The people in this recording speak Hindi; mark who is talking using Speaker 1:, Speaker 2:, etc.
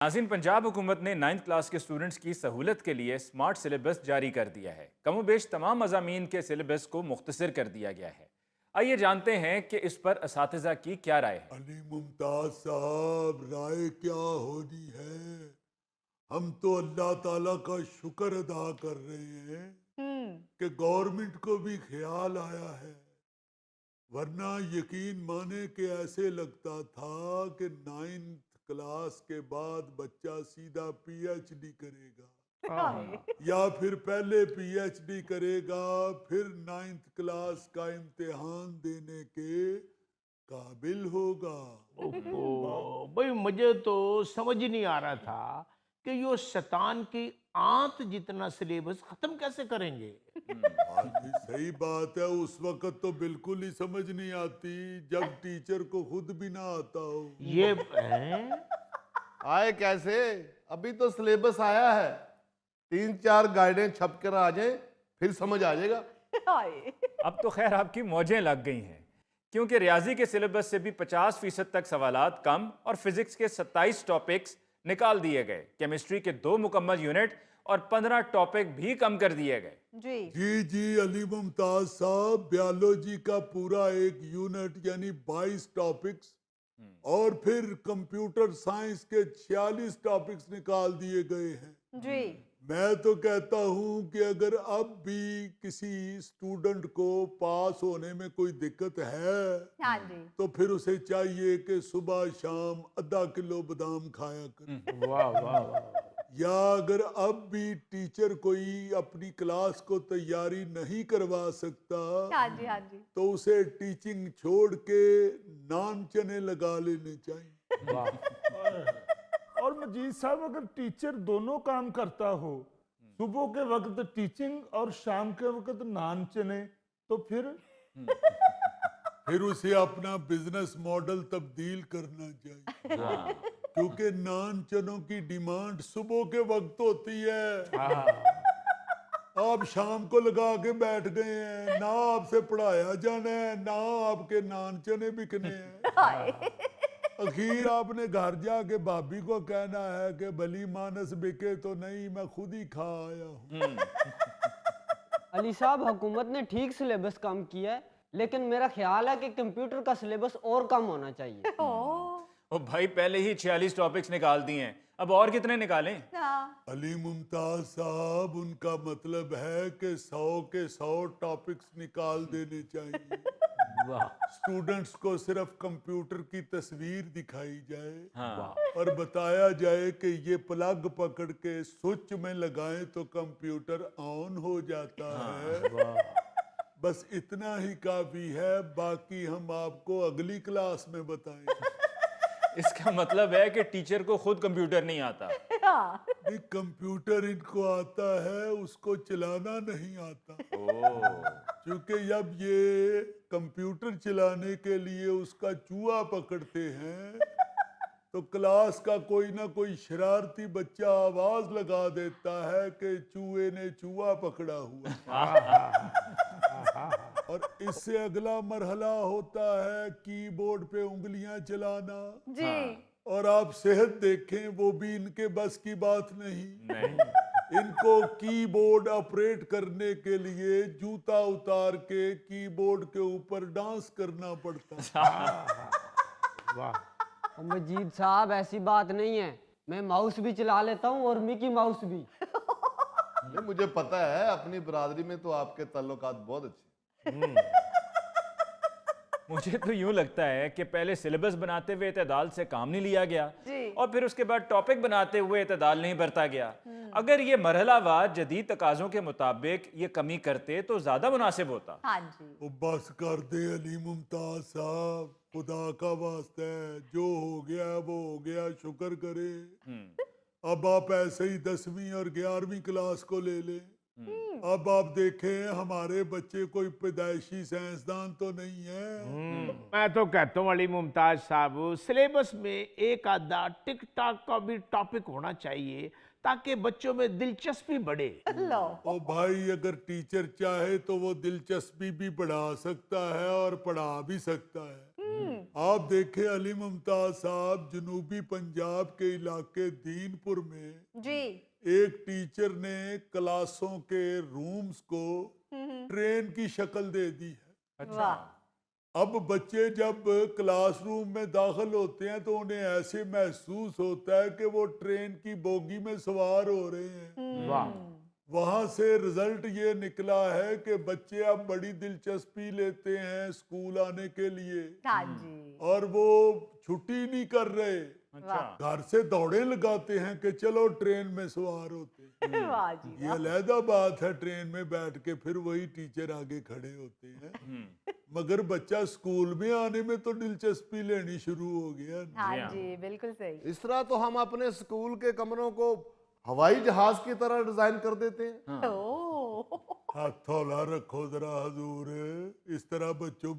Speaker 1: नाज़रीन, पंजाब हुकूमत ने 9th क्लास के स्टूडेंट्स की सहूलत के लिए स्मार्ट सिलेबस जारी कर दिया है। कमोबेश तमाम मज़ामीन के सिलेबस को मुख्तसर कर दिया गया है। आइए जानते हैं कि इस पर असातिज़ा की क्या राय है।
Speaker 2: अली मुमताज साहब, राय क्या होनी है। हम तो अल्लाह ताला का शुक्र अदा कर रहे हैं कि गवर्नमेंट को भी ख्याल आया है, वरना यकीन माने कि ऐसे लगता था कि 9th क्लास के बाद बच्चा सीधा पीएचडी करेगा
Speaker 3: हाय।
Speaker 2: या फिर पहले पीएचडी करेगा, फिर 9th क्लास का इम्तिहान देने के काबिल होगा।
Speaker 4: ओहो, भाई मुझे तो समझ ही नहीं आ रहा था कि यो शैतान की आंत जितना सिलेबस खत्म कैसे करेंगे।
Speaker 2: जी सही बात है। उस वक्त तो बिल्कुल ही समझ नहीं आती जब टीचर को खुद भी ना आता हो।
Speaker 4: ये हैं?
Speaker 5: आए कैसे? अभी तो सिलेबस आया है, 3-4 गाइडें छप कर आ जाए, फिर समझ आ जाएगा।
Speaker 3: हाय।
Speaker 1: अब तो खैर आपकी मौजें लग गई हैं, क्योंकि रियाजी के सिलेबस से भी 50% तक सवालात कम और फिजिक्स के 27 टॉपिक्स निकाल दिए गए। केमिस्ट्री के 2 मुकम्मल यूनिट और 15 टॉपिक भी कम कर दिए गए।
Speaker 3: जी।
Speaker 2: जी अली मुमताज साहब, बायोलॉजी का पूरा एक यूनिट यानी 22 टॉपिक्स और फिर कंप्यूटर साइंस के 46 टॉपिक्स निकाल दिए गए हैं।
Speaker 3: जी।
Speaker 2: मैं तो कहता हूं कि अगर अब भी किसी स्टूडेंट को पास होने में कोई दिक्कत है
Speaker 3: हाँ जी।
Speaker 2: तो फिर उसे चाहिए कि सुबह शाम आधा किलो बादाम खाया करे।
Speaker 4: वाह वाह वाह।
Speaker 2: या अगर अब भी टीचर कोई अपनी क्लास को तैयारी नहीं करवा सकता
Speaker 3: हाँ जी। हाँ जी।
Speaker 2: तो उसे टीचिंग छोड़ के नान चने लगा लेने चाहिए।
Speaker 6: और मजीद साहब, अगर टीचर दोनों काम करता हो, सुबह के वक्त टीचिंग और शाम के वक्त नान चने, तो
Speaker 2: फिर उसे अपना बिजनेस मॉडल तब्दील करना चाहिए, क्योंकि नान चनों की डिमांड सुबह के वक्त होती है। आप शाम को लगा के बैठ गए हैं, ना आपसे पढ़ाया जाना है, ना आपके नान चने बिकने हैं।
Speaker 3: हाय।
Speaker 2: अखीर आपने घर जाके भाभी को कहना है कि भली मानस बिके तो नहीं, मैं खुद ही खा आया हूँ।
Speaker 7: अली साहब, हुकूमत ने ठीक सिलेबस कम किया है, लेकिन मेरा ख्याल है कि कंप्यूटर का सिलेबस और कम होना चाहिए।
Speaker 1: ओ भाई, पहले ही 46 टॉपिक्स निकाल दिए हैं, अब और कितने निकालें?
Speaker 3: हाँ।
Speaker 2: अली मुमताज साहब, उनका मतलब है कि 100 के 100 टॉपिक्स निकाल देने चाहिए। स्टूडेंट्स को सिर्फ कंप्यूटर की तस्वीर दिखाई जाए
Speaker 1: हाँ।
Speaker 2: और बताया जाए कि ये प्लग पकड़ के स्विच में लगाएं तो कंप्यूटर ऑन हो जाता है। बस इतना ही काफी है, बाकी हम आपको अगली क्लास में बताएं।
Speaker 1: इसका मतलब है कि टीचर को खुद कंप्यूटर नहीं आता।
Speaker 3: हाँ।
Speaker 2: नहीं, कंप्यूटर इनको आता है, उसको चलाना नहीं आता। क्योंकि जब ये कंप्यूटर चलाने के लिए उसका चूहा पकड़ते हैं तो क्लास का कोई ना कोई शरारती बच्चा आवाज लगा देता है कि चूहे ने चूहा पकड़ा हुआ। और इससे अगला मरहला होता है कीबोर्ड पे उंगलियां चलाना।
Speaker 3: जी।
Speaker 2: और आप सेहत देखें, वो भी इनके बस की बात नहीं। इनको कीबोर्ड ऑपरेट करने के लिए जूता उतार के कीबोर्ड के ऊपर डांस करना पड़ता है।
Speaker 4: वाह।
Speaker 7: और मजीद साहब, ऐसी बात नहीं है, मैं माउस भी चला लेता हूँ और मिकी माउस भी।
Speaker 5: नहीं, मुझे पता है, अपनी बरादरी में तो आपके ताल्लुकात बहुत अच्छे।
Speaker 1: मुझे तो यूं लगता है कि पहले सिलेबस बनाते हुए इत्तेदाल से काम नहीं लिया गया
Speaker 3: जी।
Speaker 1: और फिर उसके बाद टॉपिक बनाते हुए इत्तेदाल नहीं बरता गया। अगर ये मरहलावार जदीद तकाजों के मुताबिक ये कमी करते तो ज्यादा मुनासिब होता।
Speaker 3: हाँ जी।
Speaker 2: वो बस कर दे अली मुमताज साहब, खुदा का वास्ता है, जो हो गया वो हो गया, शुक्र करे। अब आप ऐसे ही 10वीं और 11वीं क्लास को ले ले। अब आप देखें, हमारे बच्चे कोई पैदाइशी साइंसदान तो नहीं है।
Speaker 4: मैं तो कहता हूँ अली मुमताज साहब, सिलेबस में एक आधा टिक टाक का भी टॉपिक होना चाहिए ताकि बच्चों में दिलचस्पी बढ़े।
Speaker 3: लो।
Speaker 2: ओ भाई, अगर टीचर चाहे तो वो दिलचस्पी भी बढ़ा सकता है और पढ़ा भी सकता है। आप देखें अली मुमताज साहब, जनूबी पंजाब के इलाके दीनपुर में
Speaker 3: जी।
Speaker 2: एक टीचर ने क्लासों के रूम्स को ट्रेन की शक्ल दे दी है।
Speaker 3: वाह।
Speaker 2: अब बच्चे जब क्लासरूम में दाखिल होते हैं तो उन्हें ऐसे महसूस होता है कि वो ट्रेन की बोगी में सवार हो रहे हैं।
Speaker 4: वाह।
Speaker 2: वहां से रिजल्ट ये निकला है कि बच्चे अब बड़ी दिलचस्पी लेते हैं स्कूल आने के लिए,
Speaker 3: हाँ जी।
Speaker 2: और वो छुट्टी नहीं कर रहे,
Speaker 1: अच्छा।
Speaker 2: घर से दौड़े लगाते हैं कि चलो ट्रेन में सवार होते हैं।
Speaker 3: वाह जी
Speaker 2: ये
Speaker 3: वाह।
Speaker 2: अलहदा बात है, ट्रेन में बैठ के फिर वही टीचर आगे खड़े होते हैं, मगर बच्चा स्कूल में आने में तो दिलचस्पी लेनी शुरू हो गया।
Speaker 3: हाँ जी, बिल्कुल सही।
Speaker 5: इस तरह तो हम अपने स्कूल के कमरों को हवाई जहाज की तरह डिजाइन कर देते हैं।
Speaker 3: ओह।
Speaker 2: हाथ थोला रखो जरा हजूर, इस तरह बच्चों में